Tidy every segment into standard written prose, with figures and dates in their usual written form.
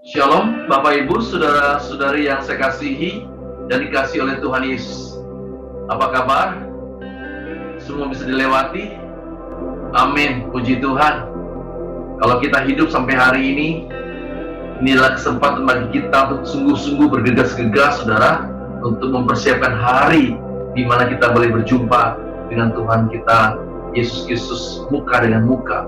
Shalom, Bapak Ibu, saudara-saudari yang saya kasihi dan dikasihi oleh Tuhan Yesus. Apa kabar? Semua bisa dilewati? Amin, puji Tuhan. Kalau kita hidup sampai hari ini, inilah kesempatan bagi kita untuk sungguh-sungguh bergegas-gegas, saudara, untuk mempersiapkan hari di mana kita boleh berjumpa dengan Tuhan kita, Yesus Kristus, muka dengan muka.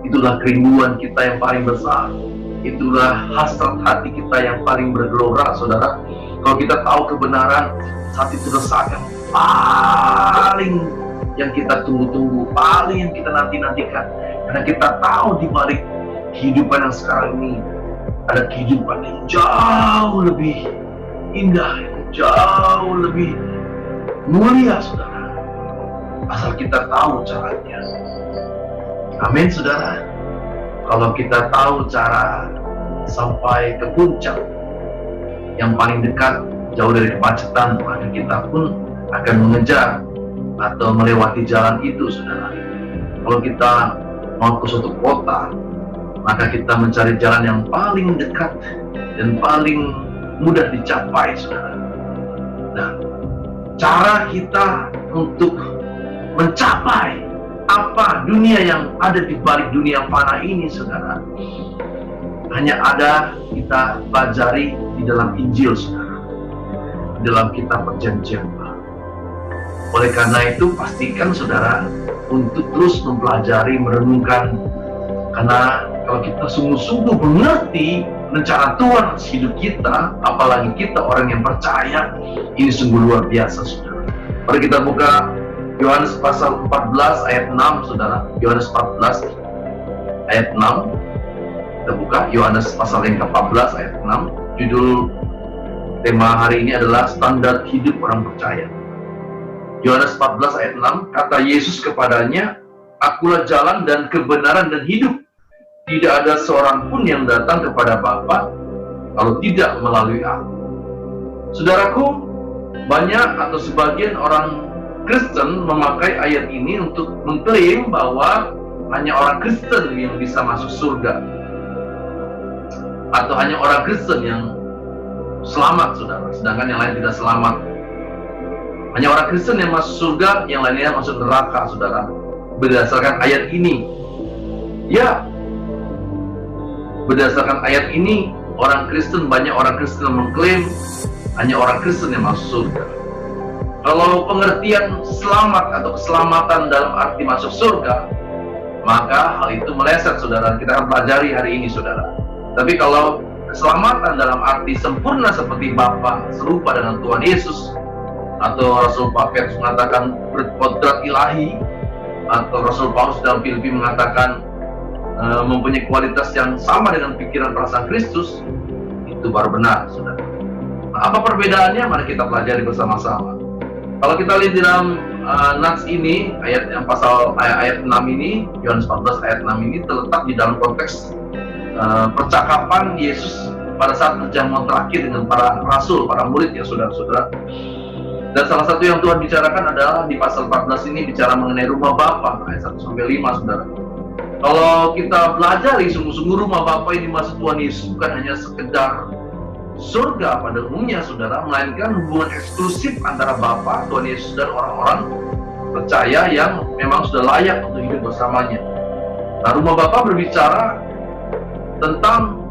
Itulah kerinduan kita yang paling besar. Itulah hasrat hati kita yang paling bergelora, saudara. Kalau kita tahu kebenaran, saat itu saat yang paling yang kita tunggu-tunggu, paling yang kita nanti-nantikan. Karena kita tahu di balik kehidupan yang sekarang ini ada kehidupan yang jauh lebih indah, yang jauh lebih mulia, saudara. Asal kita tahu caranya. Amin, saudara. Kalau kita tahu cara sampai ke puncak yang paling dekat, jauh dari kemacetan, maka kita pun akan mengejar atau melewati jalan itu, saudara. Kalau kita mau ke suatu kota, maka kita mencari jalan yang paling dekat dan paling mudah dicapai, saudara. Nah, cara kita untuk mencapai apa dunia yang ada di balik dunia fana ini, saudara, hanya ada kita pelajari di dalam Injil, saudara, di dalam kitab Perjanjian Baru. Oleh karena itu, pastikan saudara untuk terus mempelajari, merenungkan, karena kalau kita sungguh-sungguh mengerti rencana Tuhan hidup kita, apalagi kita orang yang percaya, ini sungguh luar biasa, saudara. Mari kita buka Yohanes pasal 14 ayat 6, saudara. Yohanes 14 ayat 6. Kita buka Yohanes pasal yang ke-14 ayat 6. Judul tema hari ini adalah standar hidup orang percaya. Yohanes 14 ayat 6, kata Yesus kepadanya, "Akulah jalan dan kebenaran dan hidup. Tidak ada seorang pun yang datang kepada Bapa kalau tidak melalui aku." Saudaraku, banyak atau sebagian orang Kristen memakai ayat ini untuk mengklaim bahwa hanya orang Kristen yang bisa masuk surga, atau hanya orang Kristen yang selamat, saudara, sedangkan yang lain tidak selamat. Hanya orang Kristen yang masuk surga, yang lainnya masuk neraka, saudara, berdasarkan ayat ini. Ya, berdasarkan ayat ini, banyak orang Kristen yang mengklaim hanya orang Kristen yang masuk surga. Kalau pengertian selamat atau keselamatan dalam arti masuk surga, maka hal itu meleset, saudara. Kita akan pelajari hari ini, saudara. Tapi kalau keselamatan dalam arti sempurna seperti Bapa, serupa dengan Tuhan Yesus, atau Rasul Petrus mengatakan berkodrat ilahi, atau Rasul Paulus dalam Filipi mengatakan mempunyai kualitas yang sama dengan pikiran perasaan Kristus, itu baru benar, saudara. Nah, apa perbedaannya? Mari kita pelajari bersama-sama. Kalau kita lihat di dalam nats ini, ayat 6 ini, Yohanes 14 ayat 6 ini terletak di dalam konteks percakapan Yesus pada saat perjamuan terakhir dengan para rasul, para murid, ya saudara-saudara. Dan salah satu yang Tuhan bicarakan adalah di pasal 14 ini bicara mengenai rumah Bapa, ayat 1-5, saudara. Kalau kita pelajari sungguh-sungguh, rumah Bapa ini maksud Tuhan Yesus bukan hanya sekedar surga pada umumnya, saudara, melainkan hubungan eksklusif antara Bapa, Tuhan Yesus, dan orang-orang percaya yang memang sudah layak untuk hidup bersamanya. Nah, rumah Bapa berbicara tentang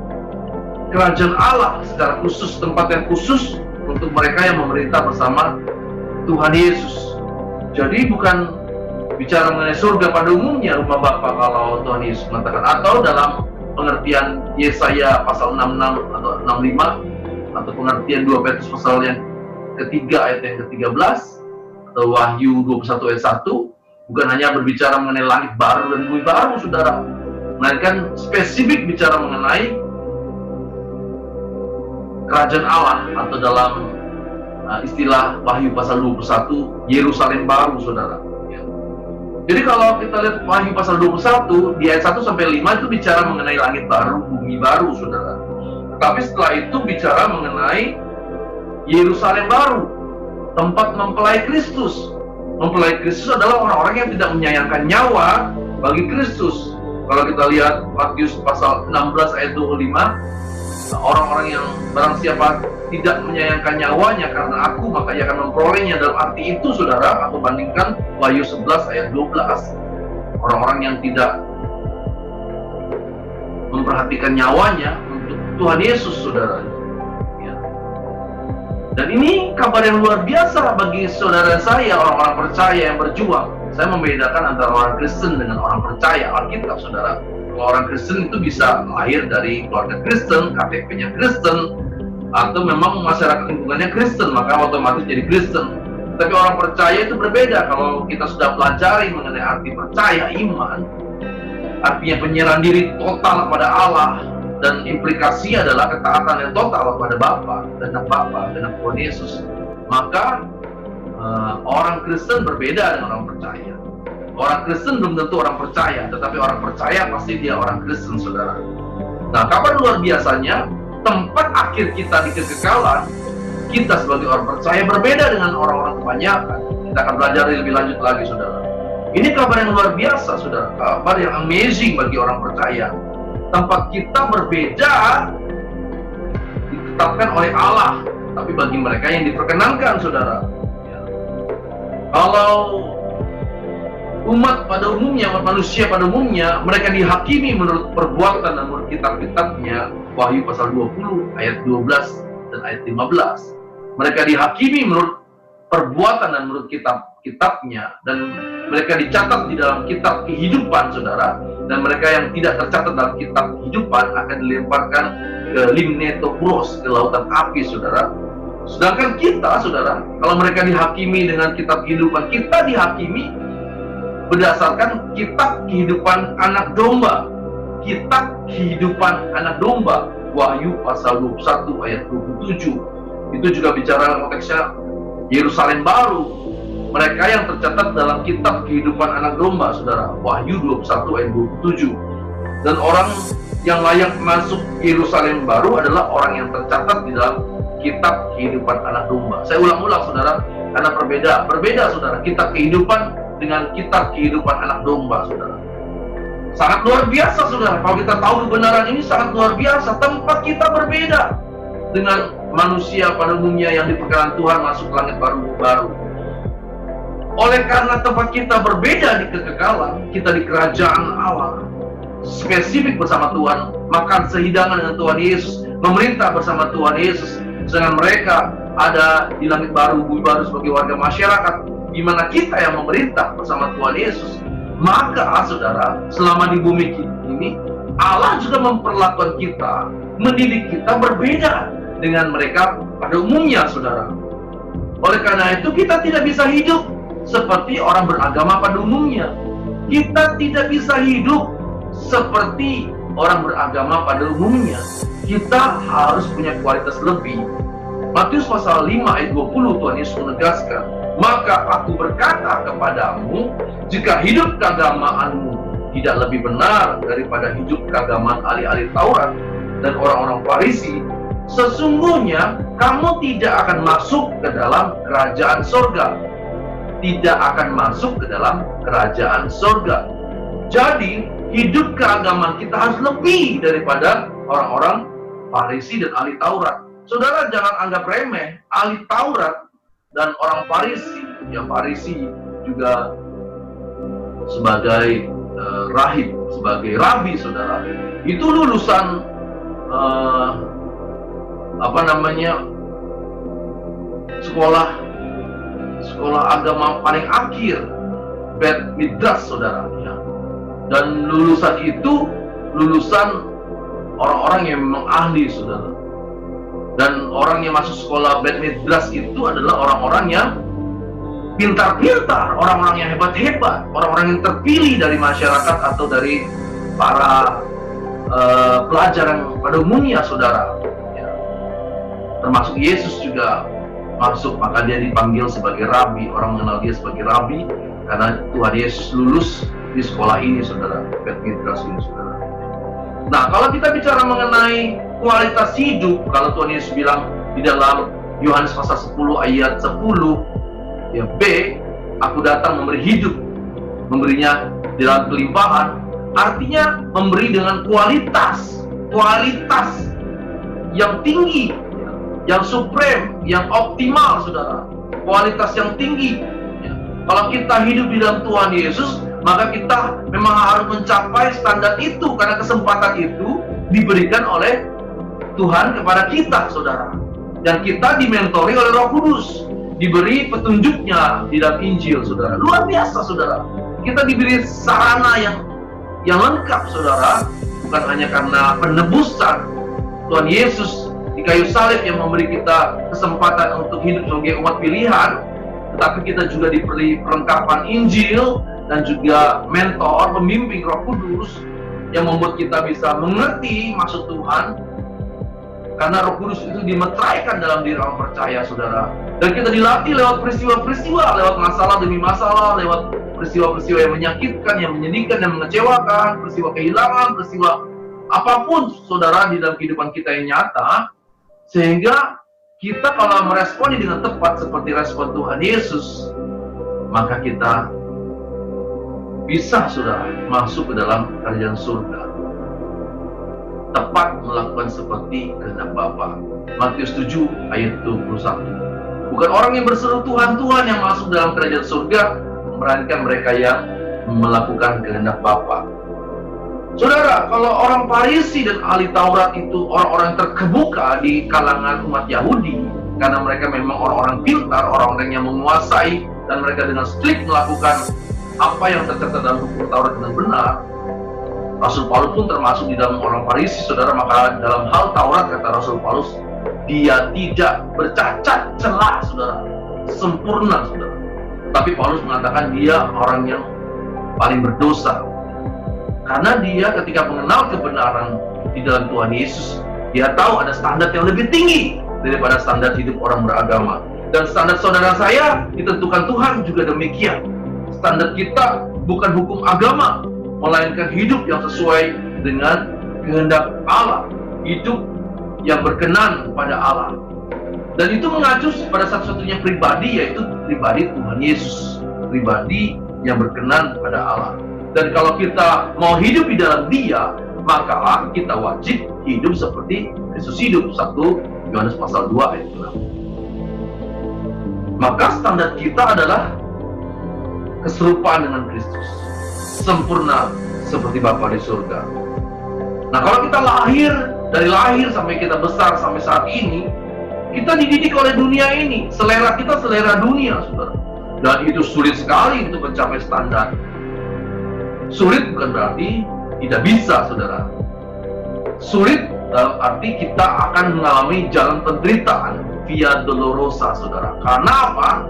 kerajaan Allah secara khusus, tempat yang khusus untuk mereka yang memerintah bersama Tuhan Yesus. Jadi bukan bicara mengenai surga pada umumnya rumah Bapa kalau Tuhan Yesus mengatakan, atau dalam pengertian Yesaya pasal 66 atau 65, atau pengertian 2 Petrus pasal yang ketiga ayat yang ke-13, atau Wahyu 21 ayat 1, bukan hanya berbicara mengenai langit baru dan bumi baru, saudara, melainkan spesifik bicara mengenai kerajaan Allah, atau dalam istilah Wahyu pasal 21, Yerusalem baru, saudara. Jadi kalau kita lihat Wahyu pasal 21 di ayat 1-5 itu bicara mengenai langit baru, bumi baru, saudara. Tapi setelah itu bicara mengenai Yerusalem baru, tempat mempelai Kristus. Mempelai Kristus adalah orang-orang yang tidak menyayangkan nyawa bagi Kristus. Kalau kita lihat Matius pasal 16 ayat 25, orang-orang yang barang siapa tidak menyayangkan nyawanya karena aku, maka ia akan memperolehnya. Dalam arti itu, saudara, aku bandingkan Wahyu 11 ayat 12. Orang-orang yang tidak memperhatikan nyawanya untuk Tuhan Yesus, saudara. Ya. Dan ini kabar yang luar biasa bagi saudara saya, orang-orang percaya yang berjuang. Saya membedakan antara orang Kristen dengan orang percaya Alkitab, saudara. Orang Kristen itu bisa lahir dari keluarga Kristen, KTP-nya Kristen, atau memang masyarakat lingkungannya Kristen, maka otomatis jadi Kristen. Tapi orang percaya itu berbeda. Kalau kita sudah pelajari mengenai arti percaya, iman, artinya penyerahan diri total kepada Allah, dan implikasi adalah ketaatan yang total kepada Bapa dan Tuhan Yesus. Maka orang Kristen berbeda dengan orang percaya. Orang Kristen belum tentu orang percaya, tetapi orang percaya pasti dia orang Kristen, saudara. Nah, kabar luar biasanya, tempat akhir kita di kekekalan, kita sebagai orang percaya berbeda dengan orang-orang kebanyakan. Kita akan belajar lebih lanjut lagi, saudara. Ini kabar yang luar biasa, saudara. Kabar yang amazing bagi orang percaya. Tempat kita berbeda ditetapkan oleh Allah, tapi bagi mereka yang diperkenankan, saudara. Ya. Kalau umat pada umumnya, umat manusia pada umumnya, mereka dihakimi menurut perbuatan dan menurut kitab-kitabnya. Wahyu pasal 20 ayat 12 dan ayat 15. Mereka dihakimi menurut perbuatan dan menurut kitab-kitabnya, dan mereka dicatat di dalam kitab kehidupan, saudara. Dan mereka yang tidak tercatat dalam kitab kehidupan akan dilemparkan ke limnetopuros, ke lautan api, saudara. Sedangkan kita, saudara, kalau mereka dihakimi dengan kitab kehidupan, kita dihakimi berdasarkan kitab kehidupan anak domba. Kitab kehidupan anak domba, Wahyu pasal 21 ayat 27. Itu juga bicara konteksnya Yerusalem baru. Mereka yang tercatat dalam kitab kehidupan anak domba, saudara, Wahyu 21 ayat 27. Dan orang yang layak masuk Yerusalem baru adalah orang yang tercatat di dalam kitab kehidupan anak domba. Saya ulang-ulang, saudara, karena berbeda, saudara, kitab kehidupan dengan kitab kehidupan anak domba, saudara. Sangat luar biasa, saudara. Kalau kita tahu kebenaran ini, sangat luar biasa. Tempat kita berbeda dengan manusia pada umumnya yang diperkenan Tuhan masuk langit baru. Oleh karena tempat kita berbeda di kekekalan, kita di kerajaan Allah, spesifik bersama Tuhan, makan sehidangan dengan Tuhan Yesus, memerintah bersama Tuhan Yesus. Sedangkan mereka ada di langit baru, bumi baru sebagai warga masyarakat, di mana kita yang memerintah bersama Tuhan Yesus. Maka, saudara, selama di bumi ini, Allah juga memperlakukan kita, mendidik kita berbeda dengan mereka pada umumnya, saudara. Oleh karena itu, kita tidak bisa hidup seperti orang beragama pada umumnya. Kita tidak bisa hidup seperti orang beragama pada umumnya. Kita harus punya kualitas lebih. Matius pasal 5 ayat 20, Tuhan Yesus menegaskan, "Maka aku berkata kepadamu, jika hidup keagamaanmu tidak lebih benar daripada hidup keagamaan ahli-ahli Taurat dan orang-orang Farisi, sesungguhnya kamu tidak akan masuk ke dalam kerajaan sorga." Tidak akan masuk ke dalam kerajaan sorga. Jadi, hidup keagamaan kita harus lebih daripada orang-orang Farisi dan ahli Taurat. Saudara, jangan anggap remeh ahli Taurat dan orang Farisi. Ya, Farisi juga sebagai rahib, sebagai rabi, saudara. Itu lulusan sekolah agama paling akhir, Bet Midrash, saudara. Ya. Dan lulusan itu lulusan orang-orang yang memang ahli, saudara. Dan orang yang masuk sekolah Bet Midrash itu adalah orang-orang yang pintar-pintar, orang-orang yang hebat-hebat, orang-orang yang terpilih dari masyarakat atau dari para pelajar yang pada umumnya, saudara. Ya. Termasuk Yesus juga masuk, maka dia dipanggil sebagai rabi. Orang mengenal dia sebagai rabi karena Tuhan Yesus lulus di sekolah ini, saudara, Bet Midrash ini, saudara. Nah, kalau kita bicara mengenai kualitas hidup, kalau Tuhan Yesus bilang di dalam Yohanes pasal 10 ayat 10, ya, B, aku datang memberi hidup, memberinya dalam kelimpahan, artinya memberi dengan kualitas. yang tinggi, yang supreme, yang optimal, saudara. Kualitas yang tinggi. Kalau kita hidup di dalam Tuhan Yesus, maka kita memang harus mencapai standar itu, karena kesempatan itu diberikan oleh Tuhan kepada kita, saudara. Dan kita dimentori oleh Roh Kudus, diberi petunjuknya di dalam Injil, saudara. Luar biasa, saudara. Kita diberi sarana yang lengkap, saudara. Bukan hanya karena penebusan Tuhan Yesus di kayu salib yang memberi kita kesempatan untuk hidup sebagai umat pilihan, tetapi kita juga diberi perlengkapan Injil dan juga mentor, pembimbing Roh Kudus yang membuat kita bisa mengerti maksud Tuhan. Karena Roh Kudus itu dimeteraikan dalam diri orang percaya, saudara. Dan kita dilatih lewat peristiwa-peristiwa, lewat masalah demi masalah, lewat peristiwa-peristiwa yang menyakitkan, yang menyedihkan, yang mengecewakan, peristiwa kehilangan, peristiwa apapun, saudara, di dalam kehidupan kita yang nyata. Sehingga kita kalau meresponi dengan tepat seperti respon Tuhan Yesus, maka kita bisa, saudara, masuk ke dalam kerajaan surga. Tepat melakukan seperti kehendak Bapa. Matius 7 ayat 21. Bukan orang yang berseru Tuhan, Tuhan yang masuk dalam kerajaan surga, melainkan mereka yang melakukan kehendak Bapa. Saudara, kalau orang Farisi dan ahli Taurat itu orang-orang terkemuka di kalangan umat Yahudi, karena mereka memang orang-orang pintar, orang-orang yang menguasai, dan mereka dengan strict melakukan apa yang tercatat dalam buku Taurat dengan benar. Rasul Paulus pun termasuk di dalam orang Farisi, saudara. Maka dalam hal Taurat, kata Rasul Paulus, dia tidak bercacat celah, saudara, sempurna, saudara. Tapi Paulus mengatakan dia orang yang paling berdosa, karena dia ketika mengenal kebenaran di dalam Tuhan Yesus, dia tahu ada standar yang lebih tinggi daripada standar hidup orang beragama. Dan standar saudara saya ditentukan Tuhan juga demikian. Standar kita bukan hukum agama, melainkan hidup yang sesuai dengan kehendak Allah, hidup yang berkenan pada Allah. Dan itu mengacu pada satu-satunya pribadi, yaitu pribadi Tuhan Yesus, pribadi yang berkenan pada Allah. Dan kalau kita mau hidup di dalam Dia, maka kita wajib hidup seperti Yesus hidup. 1 Yohanes pasal 2 ayat 6. Maka standar kita adalah keserupaan dengan Kristus, sempurna seperti Bapa di surga. Nah, kalau kita dari lahir sampai kita besar sampai saat ini, kita dididik oleh dunia ini. Selera kita selera dunia, saudara. Dan itu sulit sekali untuk mencapai standar. Sulit bukan berarti tidak bisa, saudara. Sulit dalam arti kita akan mengalami jalan penderitaan, via dolorosa, saudara. Karena apa?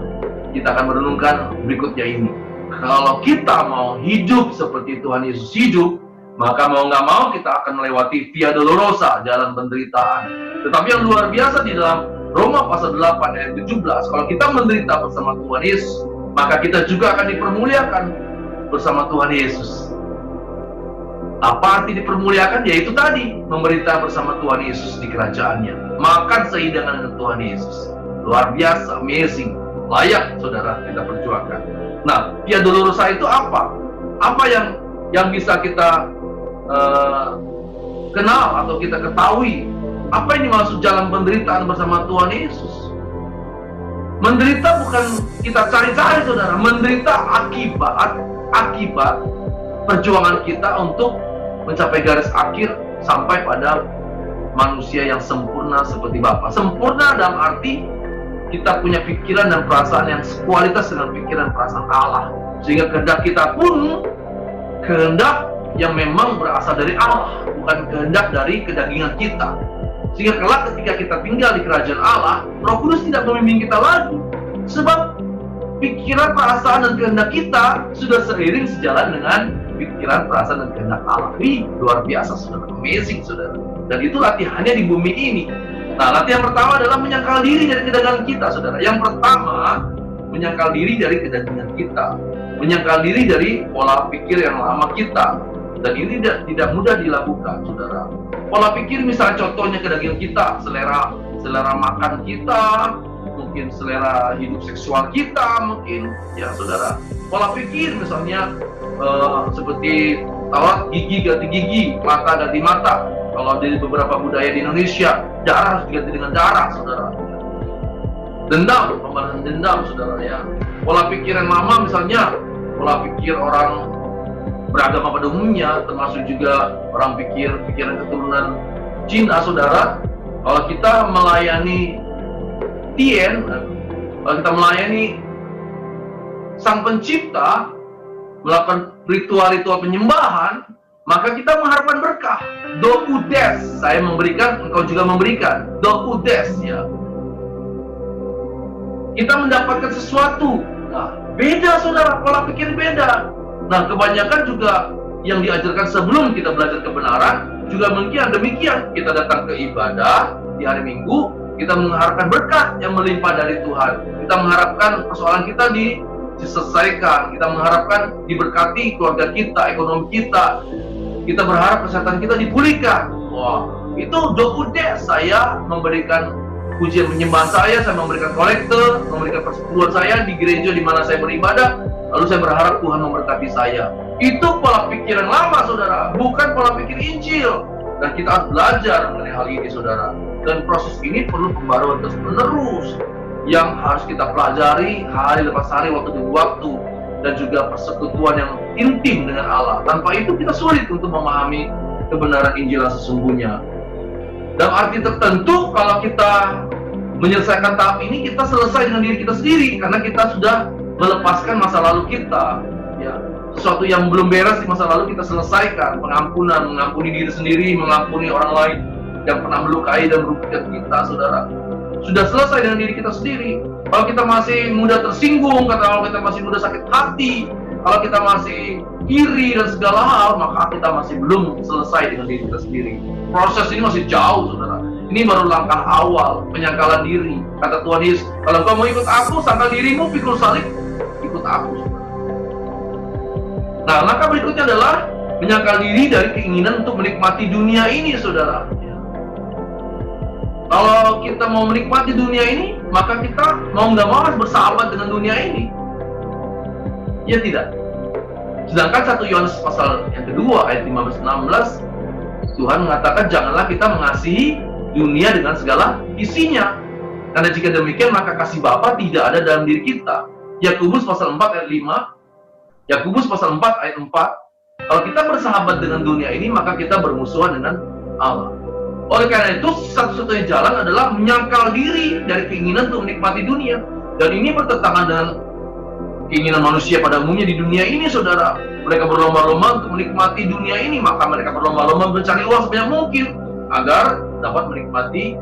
Kita akan merenungkan berikutnya ini. Kalau kita mau hidup seperti Tuhan Yesus hidup, maka mau nggak mau kita akan melewati via dolorosa, jalan penderitaan. Tetapi yang luar biasa di dalam Roma pasal 8 ayat 17, kalau kita menderita bersama Tuhan Yesus, maka kita juga akan dipermuliakan bersama Tuhan Yesus. Apa arti dipermuliakan? Yaitu tadi, menderita bersama Tuhan Yesus di kerajaannya, makan sehidangan dengan Tuhan Yesus. Luar biasa, amazing, layak, saudara, kita perjuangkan. Nah, via dolorosa itu apa? Apa yang bisa kita kenal atau kita ketahui? Apa yang dimaksud jalan penderitaan bersama Tuhan Yesus? Menderita bukan kita cari-cari, saudara. Menderita akibat perjuangan kita untuk mencapai garis akhir sampai pada manusia yang sempurna seperti Bapa. Sempurna dalam arti kita punya pikiran dan perasaan yang sekualitas dengan pikiran perasaan Allah, sehingga kehendak kita pun kehendak yang memang berasal dari Allah, bukan kehendak dari kedagingan kita. Sehingga kelak ketika kita tinggal di kerajaan Allah, Roh Kudus tidak membimbing kita lagi, sebab pikiran, perasaan, dan kehendak kita sudah seiring sejalan dengan pikiran, perasaan, dan kehendak Allah. Luar biasa, saudara, amazing, saudara. Dan itu latihannya di bumi ini. Nah, latihan pertama adalah menyangkal diri dari kedagingan kita, saudara. Yang pertama, menyangkal diri dari kedagingan kita, menyangkal diri dari pola pikir yang lama kita. Dan ini tidak mudah dilakukan, saudara. Pola pikir, misalnya contohnya kedagingan kita, selera makan kita, mungkin selera hidup seksual kita, mungkin, ya saudara. Pola pikir misalnya seperti gigi ganti gigi, mata ganti mata. Kalau di beberapa budaya di Indonesia, darah harus diganti dengan darah, saudara. Dendam, pembalasan dendam, saudara ya. Pola pikir yang lama misalnya, pola pikir orang beragama pada umumnya, termasuk juga orang pikiran keturunan Cina, saudara. Kalau kita melayani Tien, kalau kita melayani Sang Pencipta, melakukan ritual-ritual penyembahan, maka kita mengharapkan berkah. Do udes, saya memberikan, engkau juga memberikan. Do udes, ya. Kita mendapatkan sesuatu. Nah, beda saudara, pola pikir beda. Nah, kebanyakan juga yang diajarkan sebelum kita belajar kebenaran juga mungkin demikian. Kita datang ke ibadah di hari Minggu, kita mengharapkan berkat yang melimpah dari Tuhan. Kita mengharapkan persoalan kita diselesaikan. Kita mengharapkan diberkati keluarga kita, ekonomi kita. Kita berharap kesehatan kita dipulihkan. Wah, itu dokudes. Saya memberikan pujian penyembahan saya memberikan kolektor, memberikan persepuluhan saya di gereja di mana saya beribadah, lalu saya berharap Tuhan memberkati saya. Itu pola pikir yang lama, saudara, bukan pola pikir Injil. Dan kita harus belajar mengenai hal ini, saudara. Dan proses ini perlu pembaruan terus-menerus yang harus kita pelajari hari lepas hari, waktu demi waktu, dan juga persekutuan yang intim dengan Allah. Tanpa itu kita sulit untuk memahami kebenaran Injil yang sesungguhnya. Dalam arti tertentu, kalau kita menyelesaikan tahap ini, kita selesai dengan diri kita sendiri, karena kita sudah melepaskan masa lalu kita. Ya, sesuatu yang belum beres di masa lalu kita selesaikan. Pengampunan, mengampuni diri sendiri, mengampuni orang lain yang pernah melukai dan merugikan kita, saudara. Sudah selesai dengan diri kita sendiri. Kalau kita masih mudah tersinggung, kalau kita masih mudah sakit hati, kalau kita masih iri dan segala hal, maka kita masih belum selesai dengan diri kita sendiri. Proses ini masih jauh, saudara. Ini baru langkah awal, penyangkalan diri. Kata Tuhan Yesus, kalau kau mau ikut aku, sangkal dirimu, pikul salib, ikut aku, saudara. Nah, langkah berikutnya adalah menyangkal diri dari keinginan untuk menikmati dunia ini, saudara. Kalau kita mau menikmati dunia ini, maka kita mau nggak mau harus bersahabat dengan dunia ini. Ya tidak? Sedangkan 1 Yohanes pasal yang kedua ayat 15-16, Tuhan mengatakan janganlah kita mengasihi dunia dengan segala isinya. Karena jika demikian maka kasih Bapa tidak ada dalam diri kita. Yakobus pasal 4 ayat 5. Yakobus pasal 4 ayat 4. Kalau kita bersahabat dengan dunia ini, maka kita bermusuhan dengan Allah. Oleh karena itu, satu-satunya jalan adalah menyangkal diri dari keinginan untuk menikmati dunia. Dan ini bertentangan dengan keinginan manusia pada umumnya di dunia ini, saudara. Mereka berlomba-lomba untuk menikmati dunia ini, maka mereka berlomba-lomba mencari uang sebanyak mungkin agar dapat menikmati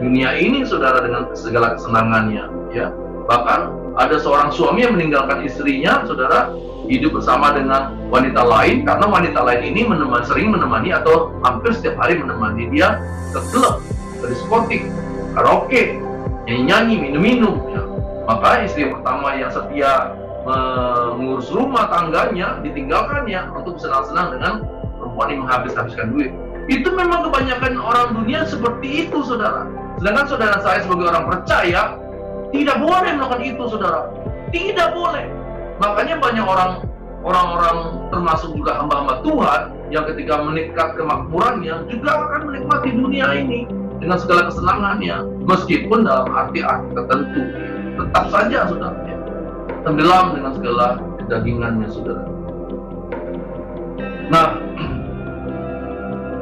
dunia ini, saudara, dengan segala kesenangannya. Ya, bahkan ada seorang suami yang meninggalkan istrinya, saudara, hidup bersama dengan wanita lain karena wanita lain ini sering menemani atau hampir setiap hari menemani dia ke klub, ke diskotik, karaoke, nyanyi-nyanyi, minum-minum. Ya. Maka istri yang pertama yang setia mengurus rumah tangganya ditinggalkannya untuk senang-senang dengan perempuan yang menghabiskan duit. Itu memang kebanyakan orang dunia seperti itu, saudara. Sedangkan saudara saya sebagai orang percaya tidak boleh melakukan itu, saudara. Tidak boleh. Makanya banyak orang-orang termasuk juga hamba-hamba Tuhan yang ketika meningkat kemakmurannya juga akan menikmati dunia ini dengan segala kesenangannya, meskipun dalam arti-arti tertentu. Tetap saja, saudara, ya, tenggelam dengan segala kedagingannya, saudara. Nah,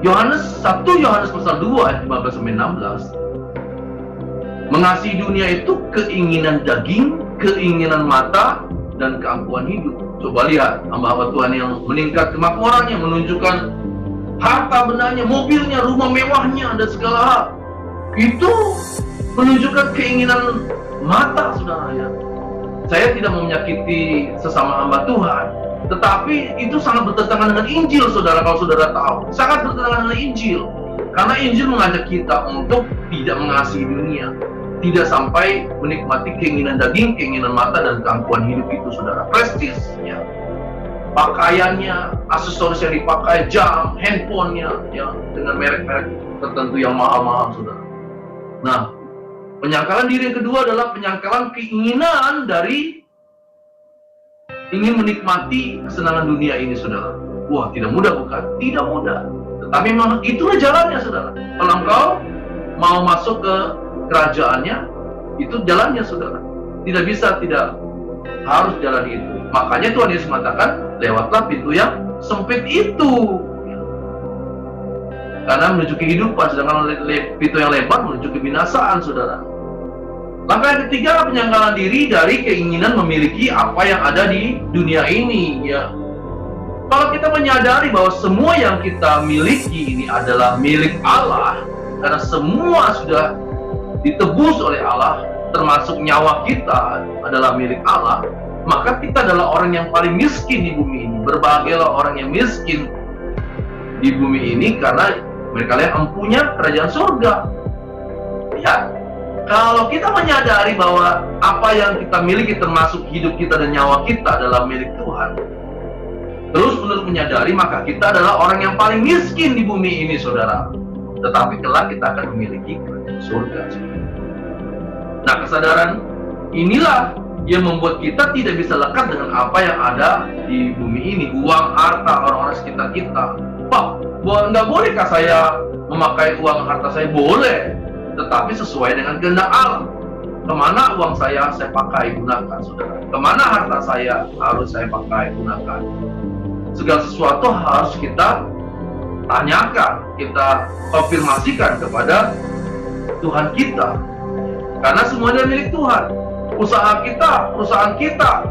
1 Yohanes pasal 2 ayat 15-16, mengasihi dunia itu keinginan daging, keinginan mata, dan keangkuhan hidup. Coba lihat hamba-hamba Tuhan yang meningkat kemakmurannya, menunjukkan harta bendanya, mobilnya, rumah mewahnya, dan segala hal. Itu menunjukkan keinginan mata, saudara, ya. Saya tidak mau menyakiti sesama hamba Tuhan, tetapi itu sangat bertentangan dengan Injil, saudara. Kalau saudara tahu, sangat bertentangan dengan Injil. Karena Injil mengajak kita untuk tidak mengasihi dunia, tidak sampai menikmati keinginan daging, keinginan mata, dan keangkuhan hidup itu, saudara. Prestis, ya. Pakaiannya, aksesoris yang dipakai, jam, handphonenya, ya, dengan merek-merek tertentu yang mahal-mahal, saudara. Nah, penyangkalan diri yang kedua adalah penyangkalan keinginan dari ingin menikmati kesenangan dunia ini, saudara. Wah, tidak mudah, bukan? Tidak mudah. Tapi memang itulah jalannya, saudara. Kalau engkau mau masuk ke kerajaannya, itu jalannya, saudara. Tidak bisa, tidak harus jalan itu. Makanya Tuhan Yesus mengatakan, lewatlah pintu yang sempit itu. Karena menuju kehidupan, sedangkan pintu yang lebar menuju kebinasaan, saudara. Langkah yang ketiga, penyangkalan diri dari keinginan memiliki apa yang ada di dunia ini. Ya, kalau kita menyadari bahwa semua yang kita miliki ini adalah milik Allah, karena semua sudah ditebus oleh Allah, termasuk nyawa kita adalah milik Allah, maka kita adalah orang yang paling miskin di bumi ini. Berbahagialah orang yang miskin di bumi ini, karena mereka yang empunya kerajaan surga. Ya, kalau kita menyadari bahwa apa yang kita miliki termasuk hidup kita dan nyawa kita adalah milik Tuhan, terus menerus menyadari, maka kita adalah orang yang paling miskin di bumi ini, saudara. Tetapi kelak kita akan memiliki kerajaan surga. Nah, kesadaran inilah yang membuat kita tidak bisa lekat dengan apa yang ada di bumi ini. Uang, harta, orang-orang sekitar kita. Pak, nggak bolehkah saya memakai uang harta saya? Boleh, tetapi sesuai dengan kehendak Allah. Kemana uang saya pakai, gunakan, saudara. Kemana harta saya harus saya pakai, gunakan. Segala sesuatu harus kita tanyakan, kita konfirmasikan kepada Tuhan kita. Karena semuanya milik Tuhan. Usaha kita, perusahaan kita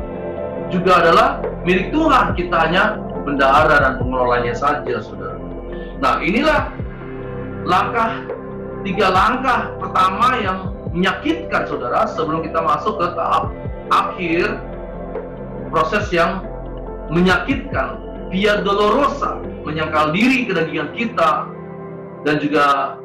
juga adalah milik Tuhan. Kita hanya bendahara dan pengelolanya saja, saudara. Nah, inilah tiga langkah pertama yang menyakitkan, saudara, sebelum kita masuk ke tahap akhir proses yang menyakitkan, via dolorosa, menyangkal diri kedagingan kita dan juga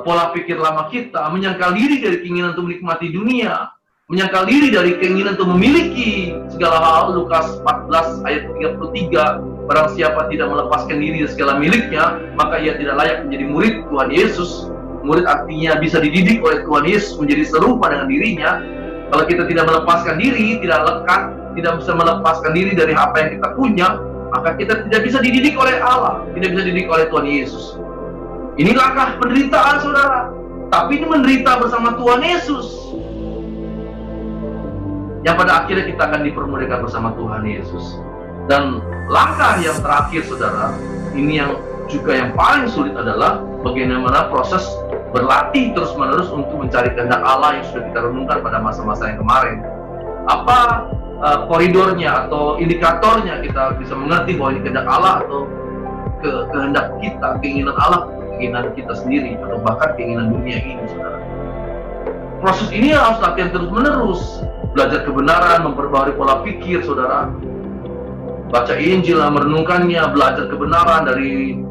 pola pikir lama kita, menyangkal diri dari keinginan untuk menikmati dunia, menyangkal diri dari keinginan untuk memiliki segala hal. Lukas 14 ayat 33, barang siapa tidak melepaskan diri dari segala miliknya, maka ia tidak layak menjadi murid Tuhan Yesus. Murid artinya bisa dididik oleh Tuhan Yesus menjadi serupa dengan dirinya. Kalau kita tidak melepaskan diri, tidak lekat, tidak bisa melepaskan diri dari apa yang kita punya, maka kita tidak bisa dididik oleh Allah, tidak bisa dididik oleh Tuhan Yesus. Ini langkah penderitaan, saudara. Tapi ini menderita bersama Tuhan Yesus, yang pada akhirnya kita akan dipermuliakan bersama Tuhan Yesus. Dan langkah yang terakhir, saudara, ini yang juga yang paling sulit adalah bagaimana proses berlatih terus-menerus untuk mencari kehendak Allah yang sudah kita renungkan pada masa-masa yang kemarin. Apa koridornya atau indikatornya kita bisa mengerti bahwa ini kehendak Allah atau kehendak kita, keinginan Allah, keinginan kita sendiri, atau bahkan keinginan dunia ini, saudara. Proses ini harus latihan terus-menerus. Belajar kebenaran, memperbarui pola pikir, saudara. Baca Injil, merenungkannya, belajar kebenaran dari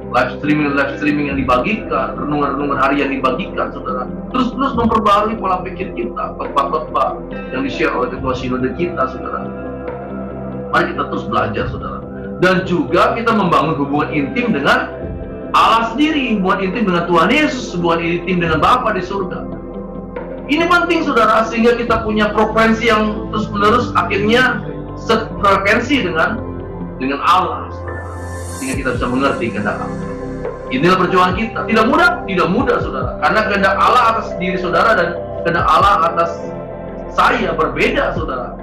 live streaming yang dibagikan, renungan-renungan harian dibagikan, saudara. Terus memperbarui pola pikir kita, khotbah-khotbah yang di-share oleh ketua sinode kita, saudara. Mari kita terus belajar, saudara. Dan juga kita membangun hubungan intim dengan Allah sendiri, hubungan intim dengan Tuhan Yesus, hubungan intim dengan Bapa di surga. Ini penting, saudara, sehingga kita punya frekuensi yang terus-menerus akhirnya sefrekuensi dengan Allah, saudara. Sehingga kita bisa mengerti kehendak Allah. Inilah perjuangan kita. Tidak mudah, saudara. Karena kehendak Allah atas diri saudara dan kehendak Allah atas saya berbeda, saudara.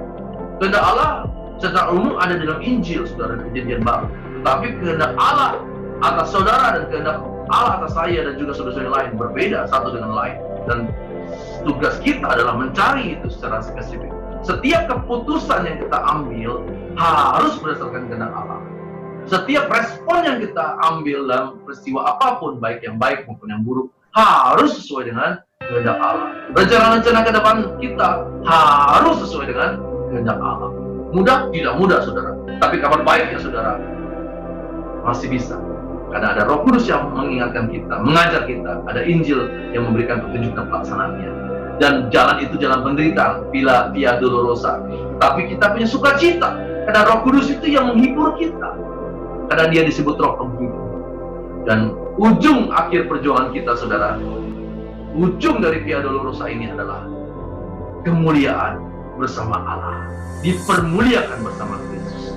Kehendak Allah secara umum ada dalam Injil, saudara, Perjanjian Baru. Tetapi kehendak Allah atas saudara dan kehendak Allah atas saya dan juga saudara-saudara lain berbeda satu dengan lain. Dan tugas kita adalah mencari itu secara spesifik. Setiap keputusan yang kita ambil harus berdasarkan kehendak Allah. Setiap respon yang kita ambil dalam peristiwa apapun, baik yang baik maupun yang buruk, harus sesuai dengan kehendak Allah. Rencana-rencana ke depan kita harus sesuai dengan kehendak Allah. Mudah? Tidak mudah, saudara. Tapi kabar baiknya, saudara, masih bisa. Karena ada Roh Kudus yang mengingatkan kita, mengajar kita, ada Injil yang memberikan petunjuk dan pelaksanaannya. Dan jalan itu jalan penderitaan, via dolorosa. Tapi kita punya sukacita, karena Roh Kudus itu yang menghibur kita. Karena dia disebut Roh Penghibur. Dan ujung akhir perjuangan kita, saudara, ujung dari via dolorosa ini adalah kemuliaan bersama Allah, dipermuliakan bersama Kristus,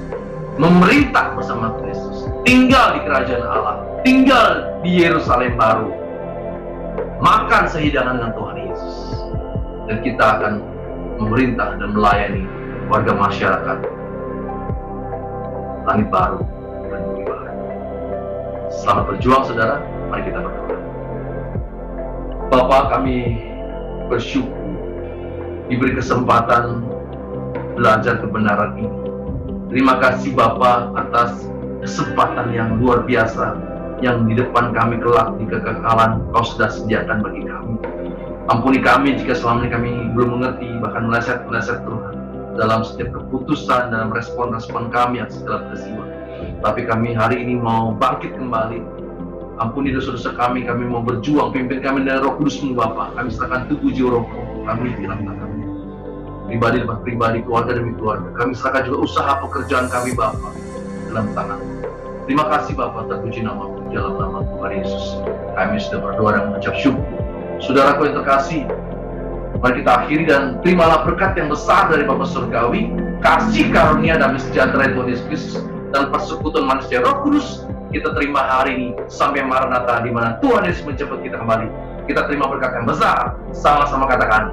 memerintah bersama Kristus, tinggal di kerajaan Allah, tinggal di Yerusalem baru, makan sehidangan dengan Tuhan Yesus, dan kita akan memerintah dan melayani warga masyarakat langit baru dan bumi baru. Selamat berjuang saudara, mari kita berdoa. Bapa, kami bersyukur diberi kesempatan belajar kebenaran ini. Terima kasih Bapa atas kesempatan yang luar biasa yang di depan kami kelak di kekekalan Kau sudah sediakan bagi kami. Ampuni kami jika selama ini kami belum mengerti, bahkan meleset-meleset Tuhan dalam setiap keputusan, dalam respon-respon kami yang segala peristiwa. Tapi kami hari ini mau bangkit kembali. Ampuni dosa-dosa kami mau berjuang, pimpin kami dengan Roh Kudus-Mu Bapa. Kami serahkan tubuh jiwa roh kami di dalam tangan. Pribadi demi pribadi, keluarga demi keluarga. Kami serahkan juga usaha pekerjaan kami Bapa dalam tangan. Terima kasih Bapa, terpuji nama-Mu dalam nama Tuhan Yesus. Kami sudah berdoa dan mengucap syukur. Saudaraku yang terkasih, mari kita akhiri dan terimalah berkat yang besar dari Bapa Surgawi, kasih karunia damai sejahtera Tuhan Yesus Kristus dan persekutuan manusia Roh Kudus kita terima hari ini sampai Maranatha, di mana Tuhan Yesus menjemput kita kembali. Kita terima berkat yang besar, sama-sama katakan